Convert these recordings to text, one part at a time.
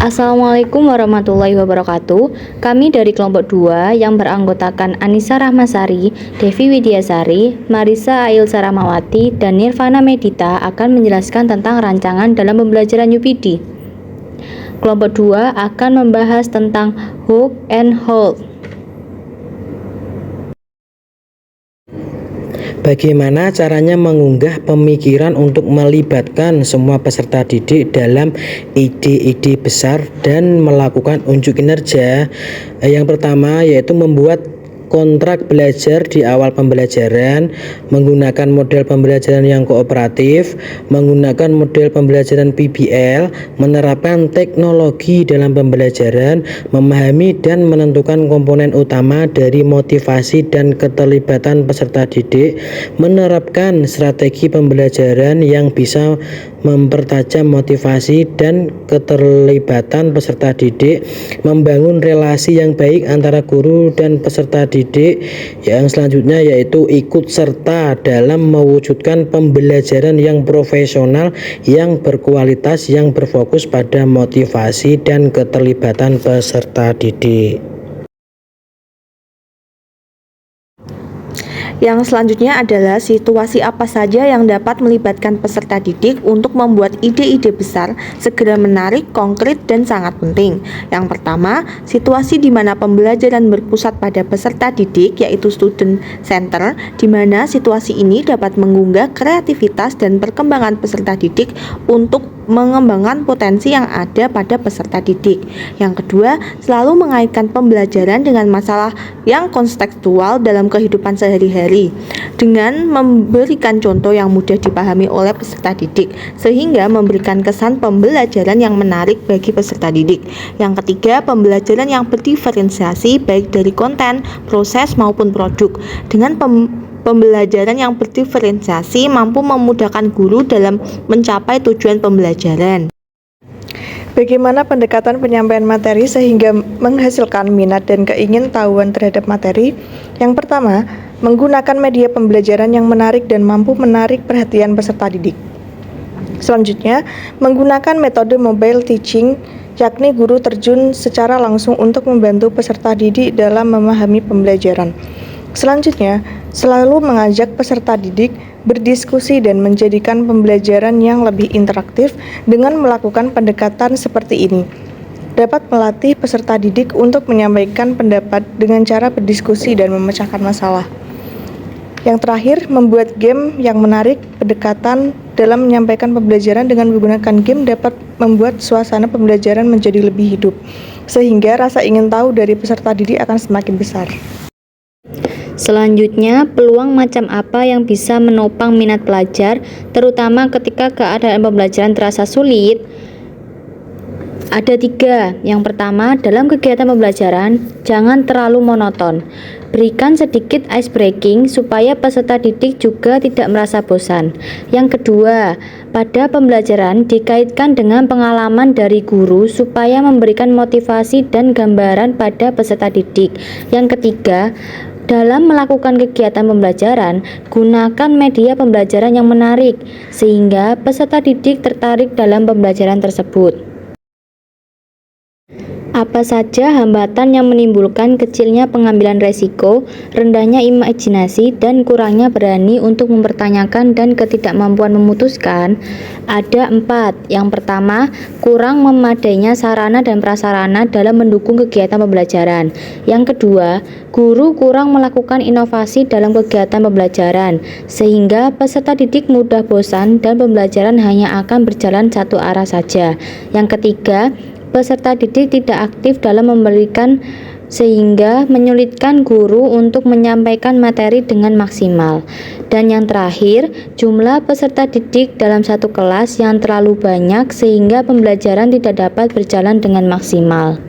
Assalamualaikum warahmatullahi wabarakatuh. Kami dari kelompok 2 yang beranggotakan Anissa Rahmasari, Devi Widiasari, Marisa Ailsa Rahmawati, dan Nirvana Medita akan menjelaskan tentang rancangan dalam pembelajaran UPD. Kelompok 2 akan membahas tentang hook and hold. Bagaimana caranya mengunggah pemikiran untuk melibatkan semua peserta didik dalam ide-ide besar dan melakukan unjuk kinerja? Yang pertama yaitu membuat kontrak belajar di awal pembelajaran, menggunakan model pembelajaran yang kooperatif, menggunakan model pembelajaran PBL, menerapkan teknologi dalam pembelajaran, memahami dan menentukan komponen utama dari motivasi dan keterlibatan peserta didik, menerapkan strategi pembelajaran yang bisa mempertajam motivasi dan keterlibatan peserta didik, membangun relasi yang baik antara guru dan peserta didik. Yang selanjutnya yaitu ikut serta dalam mewujudkan pembelajaran yang profesional, yang berkualitas, yang berfokus pada motivasi dan keterlibatan peserta didik. Yang selanjutnya adalah situasi apa saja yang dapat melibatkan peserta didik untuk membuat ide-ide besar, segera menarik, konkret, dan sangat penting. Yang pertama, situasi di mana pembelajaran berpusat pada peserta didik, yaitu student center, di mana situasi ini dapat mengunggah kreativitas dan perkembangan peserta didik untuk mengembangkan potensi yang ada pada peserta didik. Yang kedua, selalu mengaitkan pembelajaran dengan masalah yang kontekstual dalam kehidupan sehari-hari dengan memberikan contoh yang mudah dipahami oleh peserta didik sehingga memberikan kesan pembelajaran yang menarik bagi peserta didik. Yang ketiga, pembelajaran yang berdiferensiasi baik dari konten, proses maupun produk. Dengan pembelajaran yang berdiferensiasi mampu memudahkan guru dalam mencapai tujuan pembelajaran. Bagaimana pendekatan penyampaian materi sehingga menghasilkan minat dan keingintahuan terhadap materi? Yang pertama, menggunakan media pembelajaran yang menarik dan mampu menarik perhatian peserta didik. Selanjutnya, menggunakan metode mobile teaching, yakni guru terjun secara langsung untuk membantu peserta didik dalam memahami pembelajaran. Selanjutnya, selalu mengajak peserta didik berdiskusi dan menjadikan pembelajaran yang lebih interaktif dengan melakukan pendekatan seperti ini. Dapat melatih peserta didik untuk menyampaikan pendapat dengan cara berdiskusi dan memecahkan masalah. Yang terakhir, membuat game yang menarik. Pendekatan dalam menyampaikan pembelajaran dengan menggunakan game dapat membuat suasana pembelajaran menjadi lebih hidup, sehingga rasa ingin tahu dari peserta didik akan semakin besar. Selanjutnya, peluang macam apa yang bisa menopang minat pelajar, terutama ketika keadaan pembelajaran terasa sulit? Ada 3. Yang pertama, dalam kegiatan pembelajaran, jangan terlalu monoton. Berikan sedikit ice breaking supaya peserta didik juga tidak merasa bosan. Yang kedua, pada pembelajaran dikaitkan dengan pengalaman dari guru supaya memberikan motivasi dan gambaran pada peserta didik. Yang ketiga, dalam melakukan kegiatan pembelajaran, gunakan media pembelajaran yang menarik sehingga peserta didik tertarik dalam pembelajaran tersebut. Apa saja hambatan yang menimbulkan kecilnya pengambilan resiko, rendahnya imajinasi, dan kurangnya berani untuk mempertanyakan dan ketidakmampuan memutuskan? Ada 4. Yang pertama, kurang memadainya sarana dan prasarana dalam mendukung kegiatan pembelajaran. Yang kedua, guru kurang melakukan inovasi dalam kegiatan pembelajaran, sehingga peserta didik mudah bosan dan pembelajaran hanya akan berjalan satu arah saja. Yang ketiga, peserta didik tidak aktif dalam memberikan sehingga menyulitkan guru untuk menyampaikan materi dengan maksimal. Dan yang terakhir, jumlah peserta didik dalam satu kelas yang terlalu banyak sehingga pembelajaran tidak dapat berjalan dengan maksimal.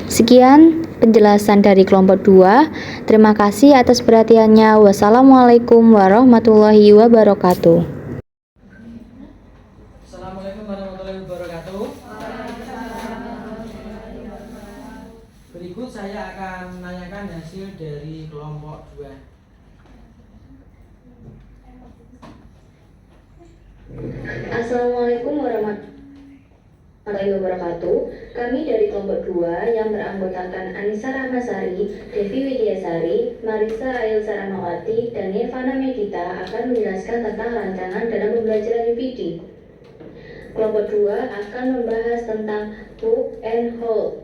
Sekian penjelasan dari kelompok 2. Terima kasih atas perhatiannya. Wassalamualaikum warahmatullahi wabarakatuh. Assalamualaikum warahmatullahi wabarakatuh. Berikut saya akan menanyakan hasil dari kelompok 2. Assalamualaikum warahmatullahi Warahmatullahi wabarakatuh. Kami dari kelompok 2 yang beranggotakan Anissa Rahmasari, Devi Widiasari, Marisa Ail Saramawati, dan Nirvana Medita akan menjelaskan tentang rancangan dalam pembelajaran UPD. Kelompok 2 akan membahas tentang book and hold.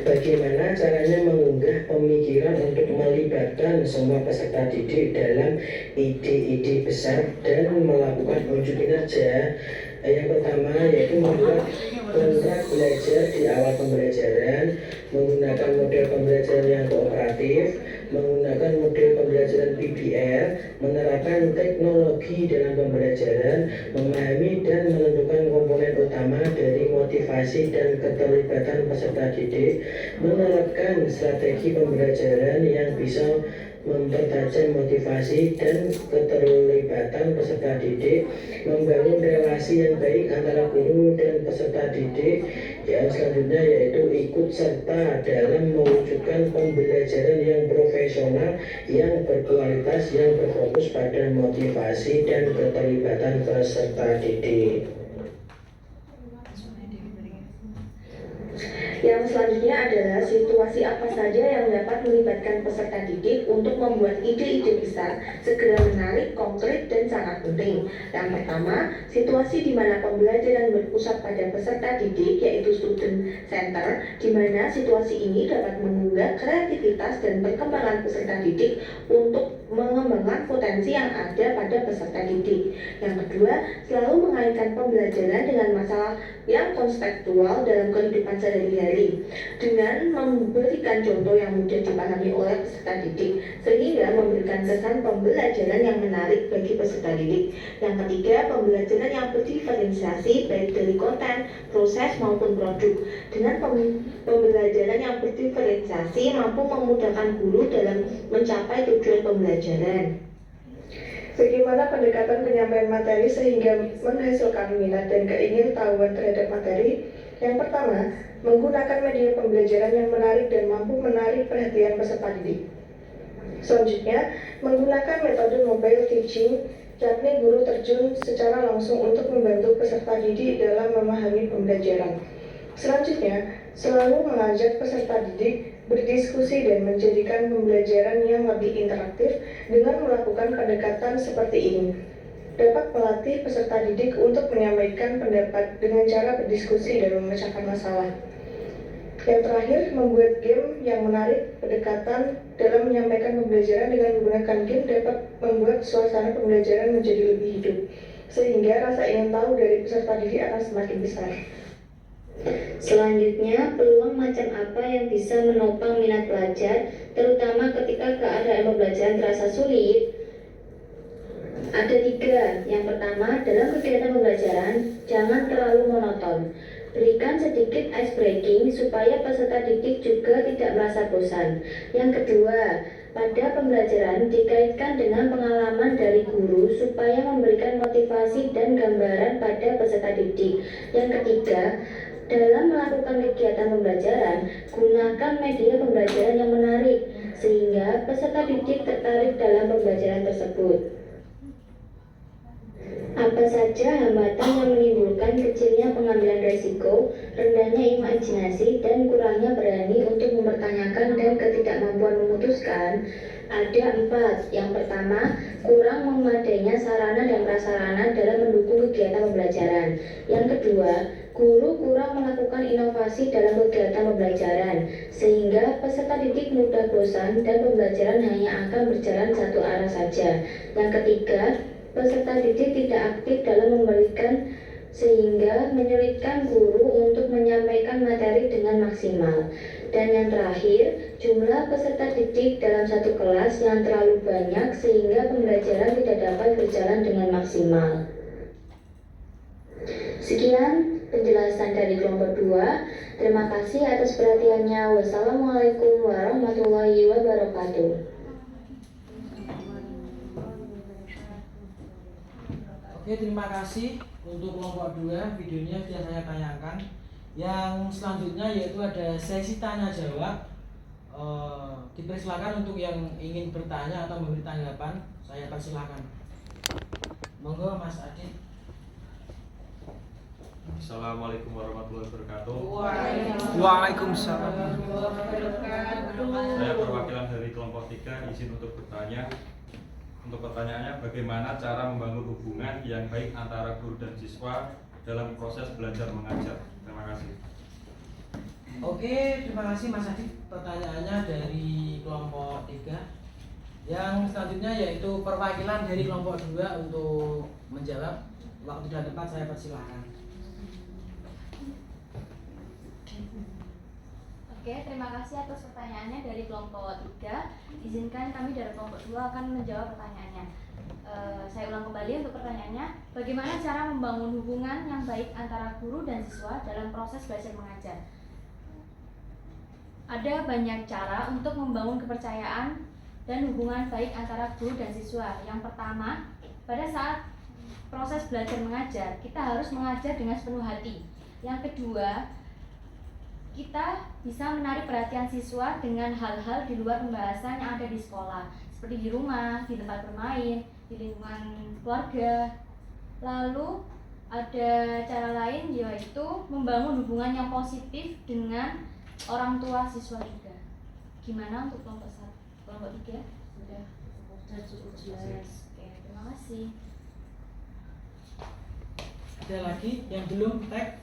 Bagaimana caranya mengunggah pemikiran untuk melibatkan semua peserta didik dalam ide-ide besar dan melakukan unjuk kinerja? Yang pertama yaitu membuat kontrak belajar di awal pembelajaran, menggunakan model pembelajaran yang kooperatif, menggunakan model pembelajaran PBL, menerapkan teknologi dalam pembelajaran, memahami dan menentukan komponen utama dari motivasi dan keterlibatan peserta didik, menerapkan strategi pembelajaran yang bisa mempertajam motivasi dan keterlibatan peserta didik, membangun relasi yang baik antara guru dan peserta didik. Yang selanjutnya yaitu ikut serta dalam mewujudkan pembelajaran yang profesional, yang berkualitas, yang berfokus pada motivasi dan keterlibatan peserta didik. Yang selanjutnya adalah situasi apa saja yang dapat melibatkan peserta didik untuk membuat ide-ide besar, segera menarik, konkret, dan sangat penting. Yang pertama, situasi di mana pembelajaran berpusat pada peserta didik, yaitu student center, di mana situasi ini dapat mengunggah kreativitas dan perkembangan peserta didik untuk mengembangkan potensi yang ada pada peserta didik. Yang kedua, selalu mengaitkan pembelajaran dengan masalah yang konseptual dalam kehidupan sehari-hari dengan memberikan contoh yang mudah dipahami oleh peserta didik sehingga memberikan kesan pembelajaran yang menarik bagi peserta didik. Yang ketiga, pembelajaran yang berdiferensiasi baik dari konten, proses maupun produk. Dengan pembelajaran yang berdiferensiasi mampu memudahkan guru dalam mencapai tujuan pembelajaran. Bagaimana pendekatan penyampaian materi sehingga menghasilkan minat dan keingintahuan terhadap materi? Yang pertama, menggunakan media pembelajaran yang menarik dan mampu menarik perhatian peserta didik. Selanjutnya, menggunakan metode mobile teaching, yakni guru terjun secara langsung untuk membantu peserta didik dalam memahami pembelajaran. Selanjutnya, selalu mengajak peserta didik berdiskusi dan menjadikan pembelajaran yang lebih interaktif dengan melakukan pendekatan seperti ini. Dapat melatih peserta didik untuk menyampaikan pendapat dengan cara berdiskusi dan memecahkan masalah. Yang terakhir, membuat game yang menarik. Pendekatan dalam menyampaikan pembelajaran dengan menggunakan game dapat membuat suasana pembelajaran menjadi lebih hidup, sehingga rasa ingin tahu dari peserta didik akan semakin besar. Selanjutnya, peluang macam apa yang bisa menopang minat pelajar, terutama ketika keadaan pembelajaran terasa sulit? Ada 3. Yang pertama, dalam kegiatan pembelajaran, jangan terlalu monoton. Berikan sedikit ice breaking supaya peserta didik juga tidak merasa bosan. Yang kedua, pada pembelajaran dikaitkan dengan pengalaman dari guru supaya memberikan motivasi dan gambaran pada peserta didik. Yang ketiga, dalam melakukan kegiatan pembelajaran, gunakan media pembelajaran yang menarik sehingga peserta didik tertarik dalam pembelajaran tersebut. Apa saja hambatan yang menimbulkan kecilnya pengambilan resiko, rendahnya imajinasi, dan kurangnya berani untuk mempertanyakan dan ketidakmampuan memutuskan? Ada 4. Yang pertama, kurang memadainya sarana dan prasarana dalam mendukung kegiatan pembelajaran. Yang kedua, guru kurang melakukan inovasi dalam kegiatan pembelajaran, sehingga peserta didik mudah bosan dan pembelajaran hanya akan berjalan satu arah saja. Yang ketiga, peserta didik tidak aktif dalam memberikan sehingga menyulitkan guru untuk menyampaikan materi dengan maksimal. Dan yang terakhir, jumlah peserta didik dalam satu kelas yang terlalu banyak sehingga pembelajaran tidak dapat berjalan dengan maksimal. Sekian penjelasan dari kelompok 2. Terima kasih atas perhatiannya. Wassalamualaikum warahmatullahi wabarakatuh. Oke, terima kasih untuk kelompok 2. Videonya sudah saya tayangkan. Yang selanjutnya yaitu ada sesi tanya jawab. Dipersilakan untuk yang ingin bertanya atau memberi tanggapan, saya persilakan. Monggo Mas Adit. Assalamualaikum warahmatullahi wabarakatuh. Waalaikumsalam. Saya perwakilan dari kelompok 3 izin untuk bertanya. Untuk pertanyaannya, bagaimana cara membangun hubungan yang baik antara guru dan siswa dalam proses belajar mengajar? Terima kasih. Oke, terima kasih Mas Adit. Pertanyaannya dari kelompok 3. Yang selanjutnya yaitu perwakilan dari kelompok 2 untuk menjawab. Waktu dan tempat saya persilahkan. Oke, terima kasih atas pertanyaannya dari kelompok 3. Izinkan kami dari kelompok 2 akan menjawab pertanyaannya. Saya ulang kembali untuk pertanyaannya. Bagaimana cara membangun hubungan yang baik antara guru dan siswa dalam proses belajar mengajar? Ada banyak cara untuk membangun kepercayaan dan hubungan baik antara guru dan siswa. Yang pertama, pada saat proses belajar mengajar, kita harus mengajar dengan sepenuh hati. Yang kedua, kita bisa menarik perhatian siswa dengan hal-hal di luar pembahasan yang ada di sekolah, seperti di rumah, di tempat bermain, di lingkungan keluarga. Lalu ada cara lain yaitu membangun hubungan yang positif dengan orang tua siswa juga. Gimana untuk kelompok 1? Kelompok 3? Sudah cukup jelas. Oke, terima kasih. Ada lagi yang belum tag?